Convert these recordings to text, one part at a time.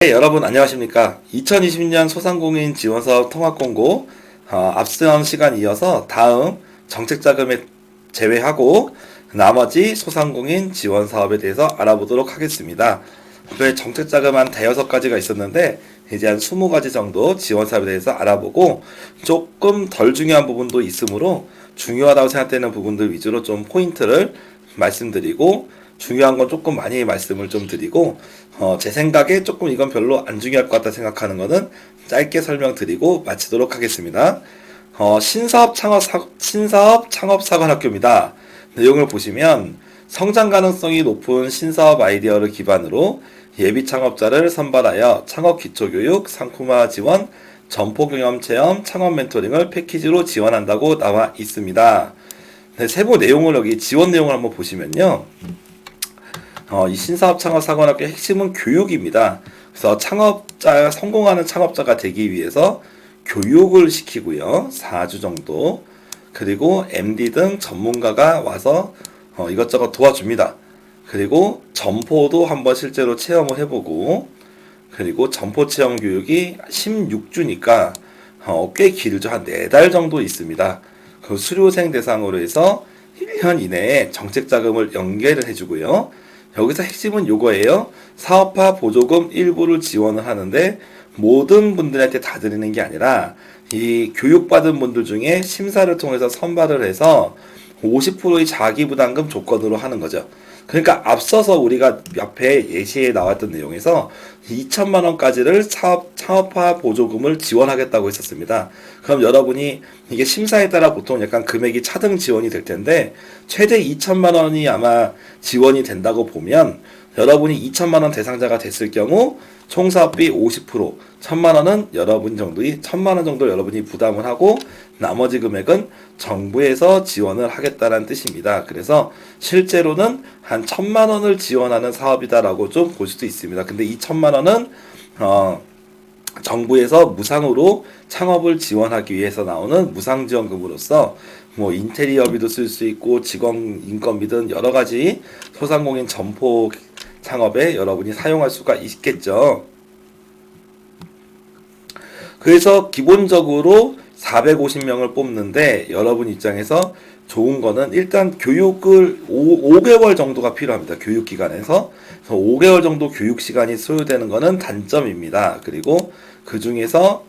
네, 여러분 안녕하십니까. 2020년 소상공인 지원사업 통합공고 앞선 시간 이어서 다음 정책자금에 제외하고 나머지 소상공인 지원사업에 대해서 알아보도록 하겠습니다. 그 정책자금 한 대여섯 가지가 있었는데 이제 한 20가지 정도 지원사업에 대해서 알아보고 조금 덜 중요한 부분도 있으므로 중요하다고 생각되는 부분들 위주로 좀 포인트를 말씀드리고 중요한 건 조금 많이 말씀을 좀 드리고 제 생각에 조금 이건 별로 안 중요할 것 같다 생각하는 거는 짧게 설명드리고 마치도록 하겠습니다. 신사업 창업사관학교입니다. 내용을 보시면 성장 가능성이 높은 신사업 아이디어를 기반으로 예비 창업자를 선발하여 창업 기초교육, 상품화 지원, 점포 경험 체험, 창업 멘토링을 패키지로 지원한다고 나와 있습니다. 네, 세부 내용을 여기 지원 내용을 한번 보시면요. 이 신사업 창업사관학교의 핵심은 교육입니다. 그래서 성공하는 창업자가 되기 위해서 교육을 시키고요. 4주 정도. 그리고 MD 등 전문가가 와서 이것저것 도와줍니다. 그리고 점포도 한번 실제로 체험을 해보고, 그리고 점포 체험 교육이 16주니까 꽤 길죠. 한 4달 정도 있습니다. 그 수료생 대상으로 해서 1년 이내에 정책자금을 연계를 해주고요. 여기서 핵심은 요거예요. 사업화 보조금 일부를 지원을 하는데 모든 분들한테 다 드리는 게 아니라 이 교육받은 분들 중에 심사를 통해서 선발을 해서 50%의 자기부담금 조건으로 하는 거죠. 그러니까 앞서서 우리가 앞에 예시에 나왔던 내용에서 2천만 원까지를 창업화 보조금을 지원하겠다고 했었습니다. 그럼 여러분이 이게 심사에 따라 보통 약간 금액이 차등 지원이 될 텐데 최대 2천만 원이 아마 지원이 된다고 보면 여러분이 2천만 원 대상자가 됐을 경우 총 사업비 50%, 1,000만 원은 천만 원 정도 여러분이 부담을 하고 나머지 금액은 정부에서 지원을 하겠다는 뜻입니다. 그래서 실제로는 한 1,000만 원을 지원하는 사업이다라고 좀 볼 수도 있습니다. 근데 이 1,000만 원은 정부에서 무상으로 창업을 지원하기 위해서 나오는 무상지원금으로서 뭐 인테리어비도 쓸 수 있고 직원 인건비든 여러 가지 소상공인 점포 창업에 여러분이 사용할 수가 있겠죠. 그래서 기본적으로 450명을 뽑는데 여러분 입장에서 좋은 거는 일단 교육을 5개월 정도가 필요합니다. 교육기관에서. 그래서 5개월 정도 교육 시간이 소요되는 거는 단점입니다. 그리고 그 중에서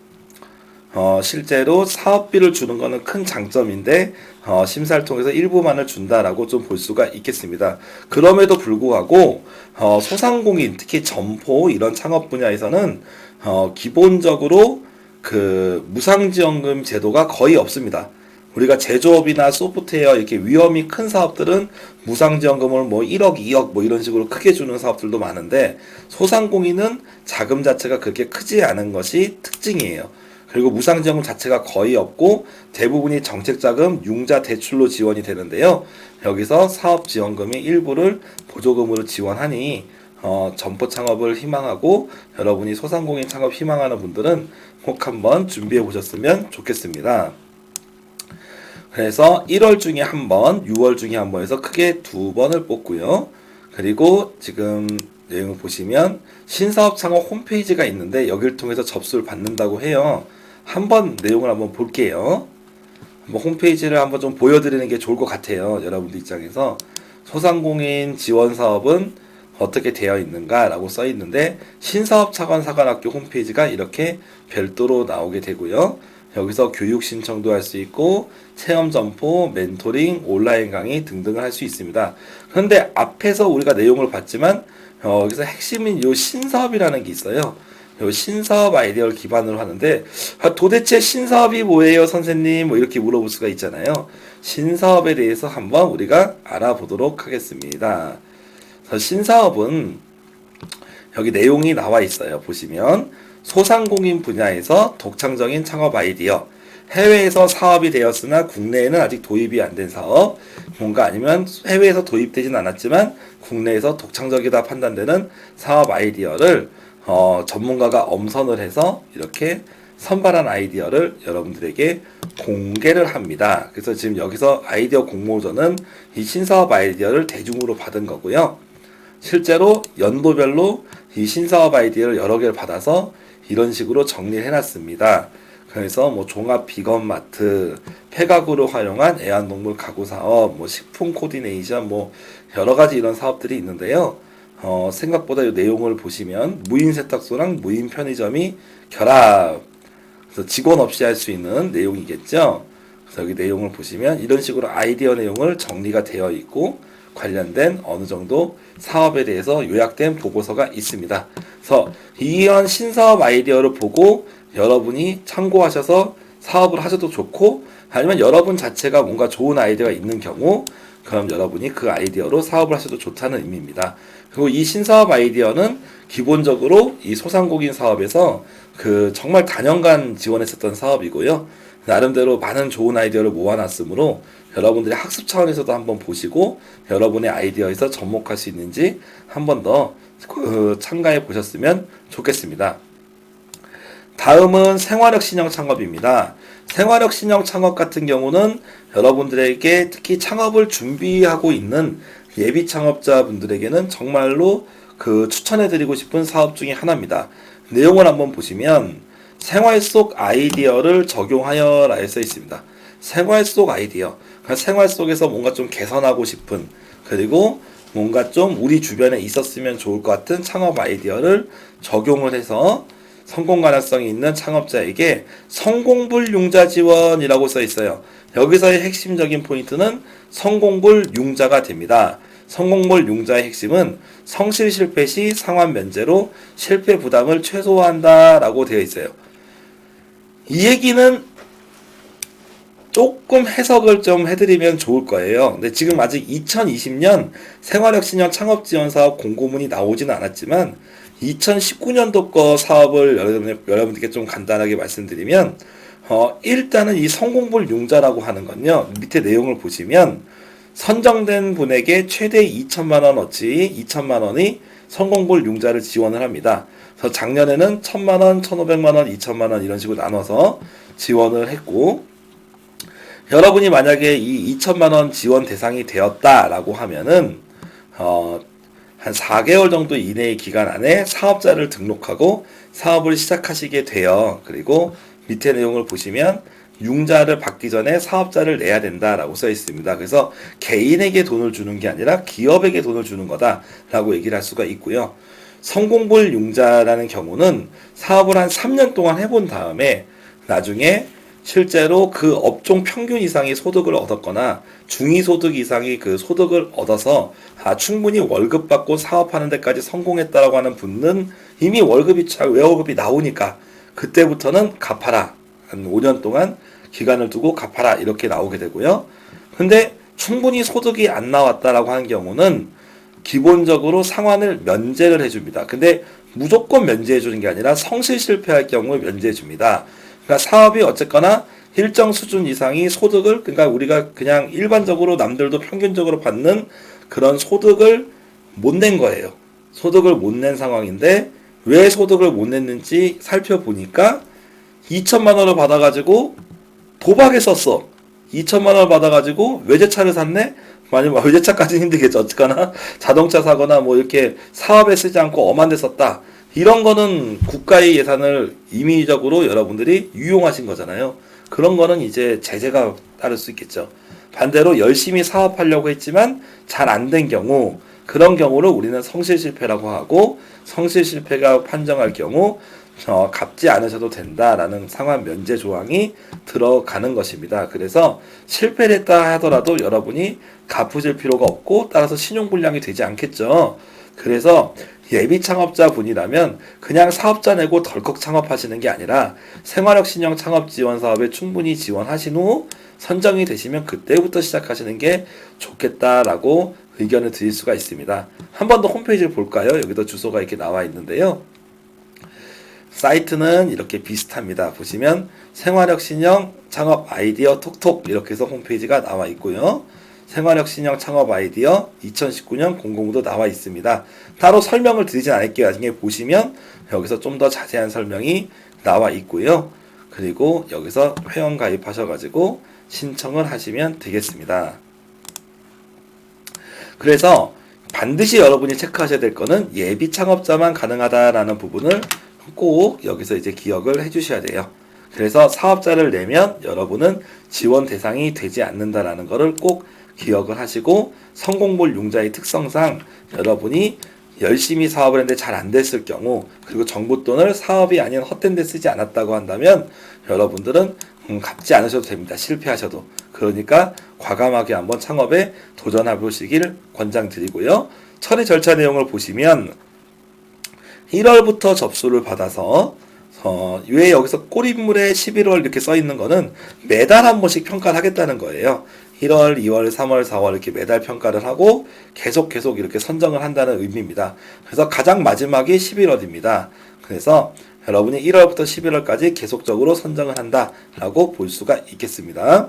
실제로 사업비를 주는 거는 큰 장점인데 심사를 통해서 일부만을 준다라고 좀 볼 수가 있겠습니다. 그럼에도 불구하고 소상공인 특히 점포 이런 창업 분야에서는 기본적으로 그 무상지원금 제도가 거의 없습니다. 우리가 제조업이나 소프트웨어 이렇게 위험이 큰 사업들은 무상지원금을 뭐 1억, 2억 뭐 이런 식으로 크게 주는 사업들도 많은데 소상공인은 자금 자체가 그렇게 크지 않은 것이 특징이에요. 그리고 무상지원금 자체가 거의 없고 대부분이 정책자금, 융자 대출로 지원이 되는데요. 여기서 사업지원금이 일부를 보조금으로 지원하니 점포 창업을 희망하고 여러분이 소상공인 창업 희망하는 분들은 꼭 한번 준비해 보셨으면 좋겠습니다. 그래서 1월 중에 한 번, 6월 중에 한 번 해서 크게 2번을 뽑고요. 그리고 지금 내용을 보시면 신사업 창업 홈페이지가 있는데 여기를 통해서 접수를 받는다고 해요. 한번 내용을 한번 볼게요. 한번 홈페이지를 한번 좀 보여드리는 게 좋을 것 같아요. 여러분들 입장에서 소상공인 지원 사업은 어떻게 되어 있는가 라고 써 있는데 신사업차관사관학교 홈페이지가 이렇게 별도로 나오게 되고요. 여기서 교육 신청도 할 수 있고 체험 점포, 멘토링, 온라인 강의 등등을 할 수 있습니다. 그런데 앞에서 우리가 내용을 봤지만 여기서 핵심인 요 신사업이라는 게 있어요. 요 신사업 아이디어를 기반으로 하는데 도대체 신사업이 뭐예요 선생님? 뭐 이렇게 물어볼 수가 있잖아요. 신사업에 대해서 한번 우리가 알아보도록 하겠습니다. 신사업은 여기 내용이 나와 있어요. 보시면 소상공인 분야에서 독창적인 창업 아이디어, 해외에서 사업이 되었으나 국내에는 아직 도입이 안 된 사업, 뭔가 아니면 해외에서 도입되진 않았지만 국내에서 독창적이다 판단되는 사업 아이디어를 전문가가 엄선을 해서 이렇게 선발한 아이디어를 여러분들에게 공개를 합니다. 그래서 지금 여기서 아이디어 공모전은 이 신사업 아이디어를 대중으로 받은 거고요. 실제로 연도별로 이 신사업 아이디어를 여러 개를 받아서 이런 식으로 정리를 해놨습니다. 그래서 뭐 종합 비건마트, 폐가구를 활용한 애완동물 가구 사업, 뭐 식품 코디네이션, 뭐 여러 가지 이런 사업들이 있는데요. 생각보다 이 내용을 보시면 무인 세탁소랑 무인 편의점이 결합, 그래서 직원 없이 할 수 있는 내용이겠죠. 그래서 여기 내용을 보시면 이런 식으로 아이디어 내용을 정리가 되어 있고 관련된 어느 정도 사업에 대해서 요약된 보고서가 있습니다. 그래서 이런 신사업 아이디어를 보고 여러분이 참고하셔서 사업을 하셔도 좋고, 아니면 여러분 자체가 뭔가 좋은 아이디어가 있는 경우 그럼 여러분이 그 아이디어로 사업을 하셔도 좋다는 의미입니다. 그리고 이 신사업 아이디어는 기본적으로 이 소상공인 사업에서 그 정말 단연간 지원했었던 사업이고요. 나름대로 많은 좋은 아이디어를 모아놨으므로 여러분들이 학습 차원에서도 한번 보시고 여러분의 아이디어에서 접목할 수 있는지 한번 더 참가해 보셨으면 좋겠습니다. 다음은 생활력 신형 창업입니다. 생활력 신형 창업 같은 경우는 여러분들에게 특히 창업을 준비하고 있는 예비 창업자분들에게는 정말로 그 추천해드리고 싶은 사업 중에 하나입니다. 내용을 한번 보시면 생활 속 아이디어를 적용하여 라에 써 있습니다. 생활 속 아이디어. 그러니까 생활 속에서 뭔가 좀 개선하고 싶은, 그리고 뭔가 좀 우리 주변에 있었으면 좋을 것 같은 창업 아이디어를 적용을 해서 성공 가능성이 있는 창업자에게 성공불 융자 지원이라고 써 있어요. 여기서의 핵심적인 포인트는 성공불 융자가 됩니다. 성공불 융자의 핵심은 성실 실패 시 상환 면제로 실패 부담을 최소화한다라고 되어 있어요. 이 얘기는 조금 해석을 좀 해드리면 좋을 거예요. 근데 지금 아직 2020년 생활력 신형 창업 지원 사업 공고문이 나오지는 않았지만 2019년도 거 사업을 여러분들께 좀 간단하게 말씀드리면 일단은 이 성공불 융자라고 하는 건요. 밑에 내용을 보시면 선정된 분에게 최대 2천만 원어치 2천만 원이 성공불 융자를 지원을 합니다. 그래서 작년에는 1,000만 원, 1,500만 원, 2천만 원 이런 식으로 나눠서 지원을 했고, 여러분이 만약에 이 2천만 원 지원 대상이 되었다라고 하면은 한 4개월 정도 이내의 기간 안에 사업자를 등록하고 사업을 시작하시게 돼요. 그리고 밑에 내용을 보시면 융자를 받기 전에 사업자를 내야 된다라고 써 있습니다. 그래서 개인에게 돈을 주는 게 아니라 기업에게 돈을 주는 거다라고 얘기를 할 수가 있고요. 성공불 융자라는 경우는 사업을 한 3년 동안 해본 다음에 나중에 실제로 그 업종 평균 이상의 소득을 얻었거나 중위소득 이상의 그 소득을 얻어서 충분히 월급 받고 사업하는 데까지 성공했다라고 하는 분은 이미 외월급이 나오니까 그때부터는 갚아라. 한 5년 동안 기간을 두고 갚아라. 이렇게 나오게 되고요. 근데 충분히 소득이 안 나왔다라고 하는 경우는 기본적으로 상환을 면제를 해줍니다. 근데 무조건 면제해 주는 게 아니라 성실 실패할 경우에 면제해 줍니다. 그러니까 사업이 어쨌거나 일정 수준 이상의 소득을, 그러니까 우리가 그냥 일반적으로 남들도 평균적으로 받는 그런 소득을 못 낸 거예요. 소득을 못 낸 상황인데 왜 소득을 못 냈는지 살펴보니까 2천만 원을 받아가지고 도박에 썼어. 2천만 원을 받아가지고 외제차를 샀네? 아니면 외제차까지는 힘들겠죠. 어쨌거나 자동차 사거나 뭐 이렇게 사업에 쓰지 않고 엄한 데 썼다. 이런 거는 국가의 예산을 임의적으로 여러분들이 유용하신 거잖아요. 그런 거는 이제 제재가 따를 수 있겠죠. 반대로 열심히 사업하려고 했지만 잘 안 된 경우, 그런 경우를 우리는 성실 실패라고 하고, 성실 실패가 판정할 경우 갚지 않으셔도 된다라는 상환 면제 조항이 들어가는 것입니다. 그래서 실패를 했다 하더라도 여러분이 갚으실 필요가 없고 따라서 신용불량이 되지 않겠죠. 그래서 예비 창업자 분이라면 그냥 사업자 내고 덜컥 창업하시는 게 아니라 생활력 신형 창업 지원 사업에 충분히 지원하신 후 선정이 되시면 그때부터 시작하시는 게 좋겠다라고 의견을 드릴 수가 있습니다. 한 번 더 홈페이지를 볼까요? 여기도 주소가 이렇게 나와 있는데요. 사이트는 이렇게 비슷합니다. 보시면 생활력 신형 창업 아이디어 톡톡 이렇게 해서 홈페이지가 나와 있고요. 생활력 신형 창업 아이디어 2019년 공고문도 나와 있습니다. 따로 설명을 드리진 않을게요. 나중에 보시면 여기서 좀 더 자세한 설명이 나와 있고요. 그리고 여기서 회원 가입하셔가지고 신청을 하시면 되겠습니다. 그래서 반드시 여러분이 체크하셔야 될 거는 예비 창업자만 가능하다라는 부분을 꼭 여기서 이제 기억을 해주셔야 돼요. 그래서 사업자를 내면 여러분은 지원 대상이 되지 않는다라는 것을 꼭 기억을 하시고, 성공몰 융자의 특성상 여러분이 열심히 사업을 했는데 잘 안 됐을 경우, 그리고 정부 돈을 사업이 아닌 헛된 데 쓰지 않았다고 한다면 여러분들은 갚지 않으셔도 됩니다. 실패하셔도. 그러니까 과감하게 한번 창업에 도전해 보시길 권장드리고요. 처리 절차 내용을 보시면 1월부터 접수를 받아서 왜 여기서 꼬릿물에 11월 이렇게 써 있는 거는 매달 한 번씩 평가를 하겠다는 거예요. 1월, 2월, 3월, 4월 이렇게 매달 평가를 하고 계속 이렇게 선정을 한다는 의미입니다. 그래서 가장 마지막이 11월입니다. 그래서 여러분이 1월부터 11월까지 계속적으로 선정을 한다라고 볼 수가 있겠습니다.